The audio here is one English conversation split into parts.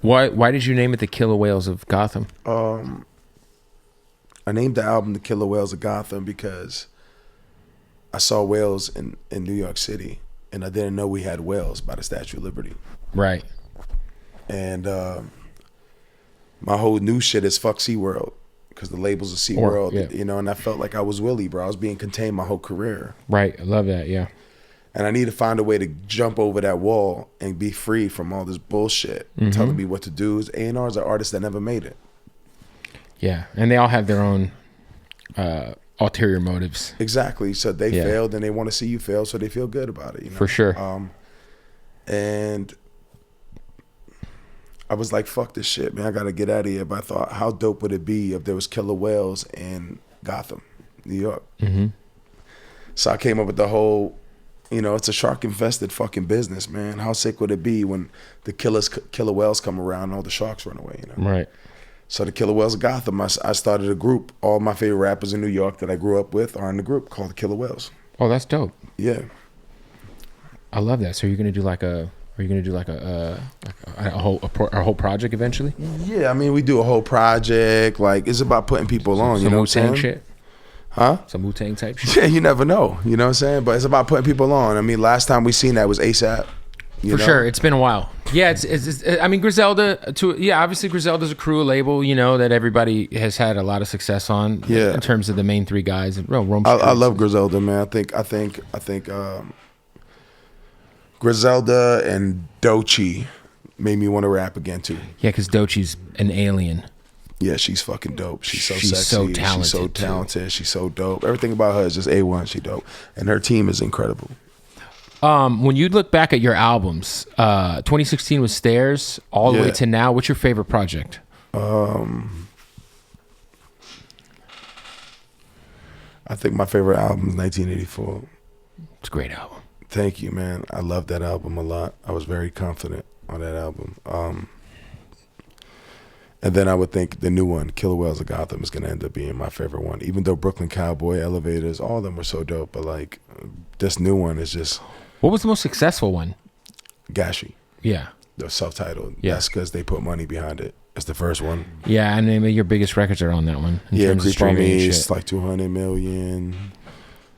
Why did you name it the Killer Whales of Gotham? I named the album The Killer Whales of Gotham because I saw whales in New York City, and I didn't know we had whales by the Statue of Liberty. Right. And my whole new shit is fuck SeaWorld, because the label's a SeaWorld, yeah. you know, and I felt like I was Willie, bro. I was being contained my whole career. Right. I love that, yeah. And I need to find a way to jump over that wall and be free from all this bullshit telling me what to do. A&Rs are artists that never made it. Yeah, and they all have their own ulterior motives. Exactly. So they failed, and they want to see you fail, so they feel good about it. You know? For sure. And I was like, fuck this shit, man. I got to get out of here. But I thought, how dope would it be if there was killer whales in Gotham, New York? So I came up with the whole, you know, it's a shark-infested fucking business, man. How sick would it be when the killer whales come around and all the sharks run away, you know? Right. So the Killer Whales of Gotham, I started a group. All my favorite rappers in New York that I grew up with are in the group called the Killer Whales. Oh, that's dope. Yeah. I love that. So you're gonna do like a whole project eventually? Yeah, I mean, we do a whole project. Like, it's about putting people on, you know what I'm saying? Shit? Huh? Some Wu-Tang type shit? Yeah, you never know, you know what I'm saying? But it's about putting people on. I mean, last time we seen that was ASAP. For sure, it's been a while. Yeah, it's I mean, Griselda. Obviously, Griselda's a crew, a label, you know, that everybody has had a lot of success on. Yeah. In terms of the main three guys, I love Griselda, man. I think Griselda and Doechii made me want to rap again too. Yeah, because Doechi's an alien. Yeah, she's fucking dope. She's so She's sexy. so talented, She's so talented. She's so dope. Everything about her is just A1. She dope, and her team is incredible. When you look back at your albums, 2016 was Stairs, all the way to now. What's your favorite project? I think my favorite album is 1984. It's a great album. Thank you, man. I love that album a lot. I was very confident on that album. And then I would think the new one, Killer Whales of Gotham, is going to end up being my favorite one. Even though Brooklyn Cowboy, Elevators, all of them were so dope. But like, this new one is just... What was the most successful one? GASHI. Yeah. The self-titled. Yeah. That's because they put money behind it. It's the first one. Yeah, and I mean, your biggest records are on that one. Yeah, Creep on Me, it's like 200 million.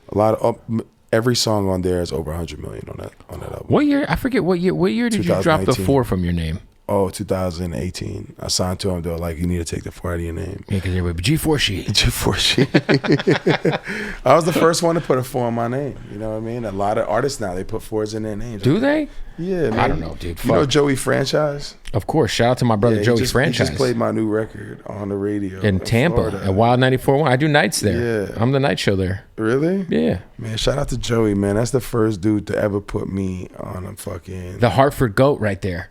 A lot of... every song on there is over 100 million on that album. What year? I forget what year. What year did you drop the 4 from your name? Oh, 2018. I signed to him. They were like, you need to take the 4 out of your name. Yeah, because they were G4 She. G4 She. I was the first one to put a 4 on my name. You know what I mean? A lot of artists now, they put 4s in their names. Do they? Yeah, man. I don't know, dude. You know Joey Franchise? Of course. Shout out to my brother Joey Franchise. He just played my new record on the radio. In Tampa, Florida. At Wild 94.1. I do nights there. Yeah. I'm the night show there. Really? Yeah. Man, shout out to Joey, man. That's the first dude to ever put me on a fucking... The Hartford GOAT right there.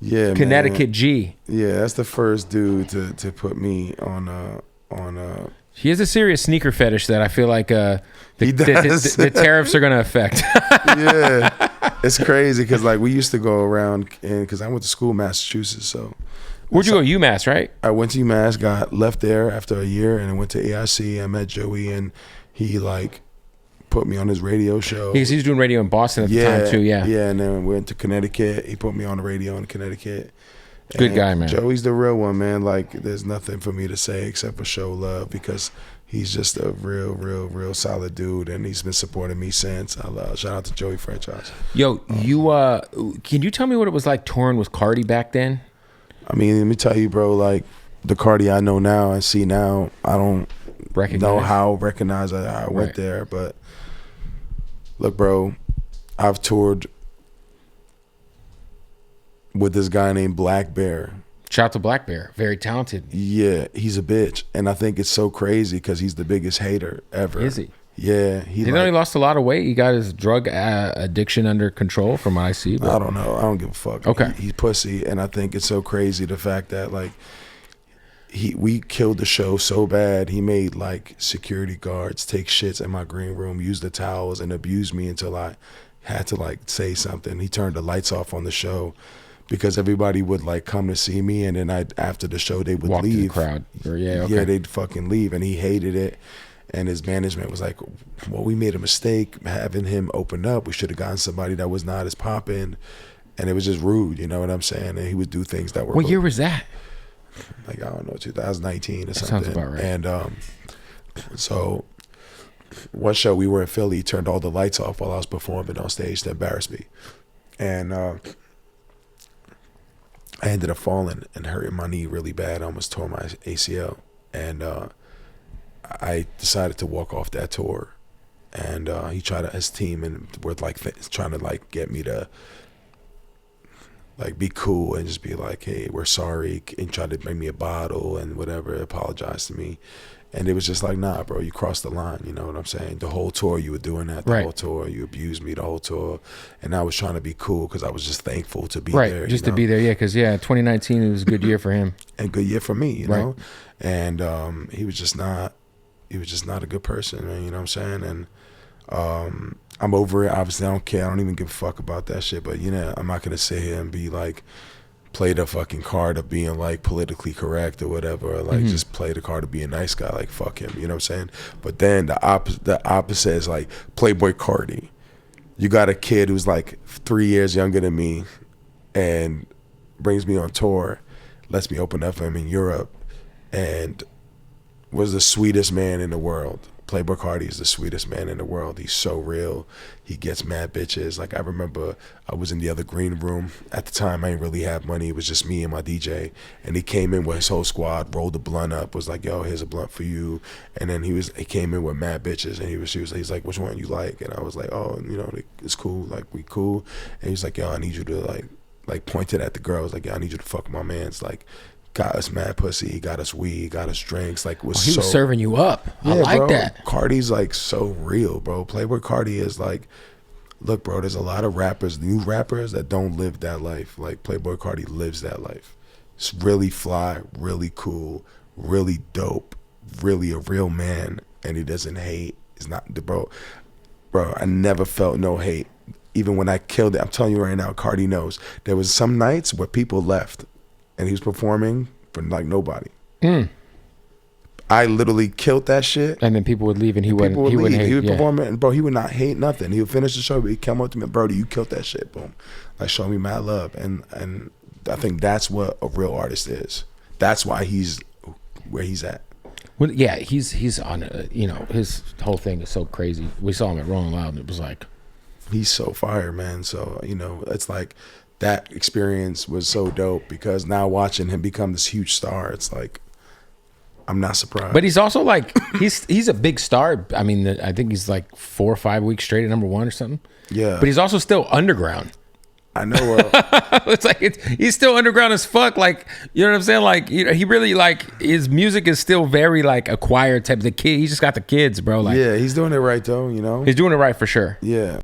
Yeah, Connecticut man. G. Yeah, that's the first dude to put me on He has a serious sneaker fetish that I feel like the tariffs are going to affect. Yeah, it's crazy because like we used to go around, and because I went to school in Massachusetts, so where'd you go? UMass, right? I went to UMass, got left there after a year, and I went to AIC. I met Joey, and he like put me on his radio show. Because he was doing radio in Boston at the time too. Yeah, and then we went to Connecticut. He put me on the radio in Connecticut. Good guy, man. Joey's the real one, man. Like, there's nothing for me to say except for show love because he's just a real solid dude, and he's been supporting me since. Shout out to Joey Franchise. Yo, you can you tell me what it was like touring with Cardi back then? I mean, let me tell you, bro. Like the Cardi I know now, I see now. I don't recognize I went there, but look, bro, I've toured with this guy named Black Bear. Shout out to Black Bear. Very talented. Yeah, he's a bitch. And I think it's so crazy because he's the biggest hater ever. Is he? Yeah. He lost a lot of weight. He got his drug addiction under control from what I see. But I don't know. I don't give a fuck. Okay. He's pussy. And I think it's so crazy the fact that, like, we killed the show so bad. He made, like, security guards take shits in my green room, use the towels, and abuse me until I had to, like, say something. He turned the lights off on the show because everybody would like come to see me, and then after the show they would leave. The crowd. Yeah, they'd fucking leave, and he hated it. And his management was like, "Well, we made a mistake having him open up. We should have gotten somebody that was not as popping." and it was just rude. You know what I'm saying? And he would do things that were. What year was that? Like, I don't know, 2019 or something. Sounds about right. And so one show we were in Philly, he turned all the lights off while I was performing on stage to embarrass me. And I ended up falling and hurting my knee really bad. I almost tore my ACL. And I decided to walk off that tour. And he tried to, his team, and were like trying to like get me to like be cool and just be like, hey, we're sorry, and try to bring me a bottle and whatever, apologize to me. And it was just like, nah, bro, you crossed the line. You know what I'm saying? The whole tour you were doing that. The whole tour, you abused me the whole tour. And I was trying to be cool because I was just thankful to be there. Just to be there, yeah. Because 2019 it was a good year for him. And good year for me, you know. And he was just not a good person, man. You know what I'm saying? And I'm over it. Obviously, I don't care. I don't even give a fuck about that shit. But you know, I'm not gonna sit here and be like, play the fucking card of being like politically correct or whatever, or like just play the card of being a nice guy. Like, fuck him. You know what I'm saying? But then the opposite is like Playboy Cardi. You got a kid who's like 3 years younger than me, and brings me on tour, lets me open up for him in Europe, and was the sweetest man in the world. Playboy Cardi is the sweetest man in the world. He's so real. He gets mad bitches. Like, I remember I was in the other green room. At the time, I didn't really have money. It was just me and my DJ. And he came in with his whole squad, rolled the blunt up, was like, yo, here's a blunt for you. And then he came in with mad bitches. And he's like, which one you like? And I was like, oh, you know, it's cool. Like, we cool. And he's like, yo, I need you to like pointed at the girls. Like, yo, I need you to fuck my mans. Like, got us mad pussy, got us weed, got us drinks. Like, he was serving you up. Yeah, I like bro, that. Cardi's like so real, bro. Playboy Cardi is like, look, bro, there's a lot of rappers, new rappers, that don't live that life. Like, Playboy Cardi lives that life. It's really fly, really cool, really dope, really a real man, and he doesn't hate. It's not the bro, I never felt no hate. Even when I killed it, I'm telling you right now, Cardi knows. There was some nights where people left, and he was performing for like nobody. I literally killed that shit. And then people would leave, and he wouldn't hate. He would perform it, and bro, he would not hate nothing. He would finish the show, but he'd come up to me, Brody, you killed that shit, boom. Like, show me mad love. And I think that's what a real artist is. That's why he's where he's at. Well, yeah, he's on, you know, his whole thing is so crazy. We saw him at Rolling Loud, and it was like, he's so fire, man. So, you know, it's like, that experience was so dope, because now watching him become this huge star, it's like, I'm not surprised. But he's also like, he's a big star. I mean, I think he's like 4 or 5 weeks straight at #1 or something. Yeah. But he's also still underground. I know. It's like he's still underground as fuck. Like, you know what I'm saying? Like, you know, he really, like, his music is still very like acquired type. The kid, he just got the kids, bro. Like, yeah, he's doing it right though. You know, he's doing it right for sure. Yeah.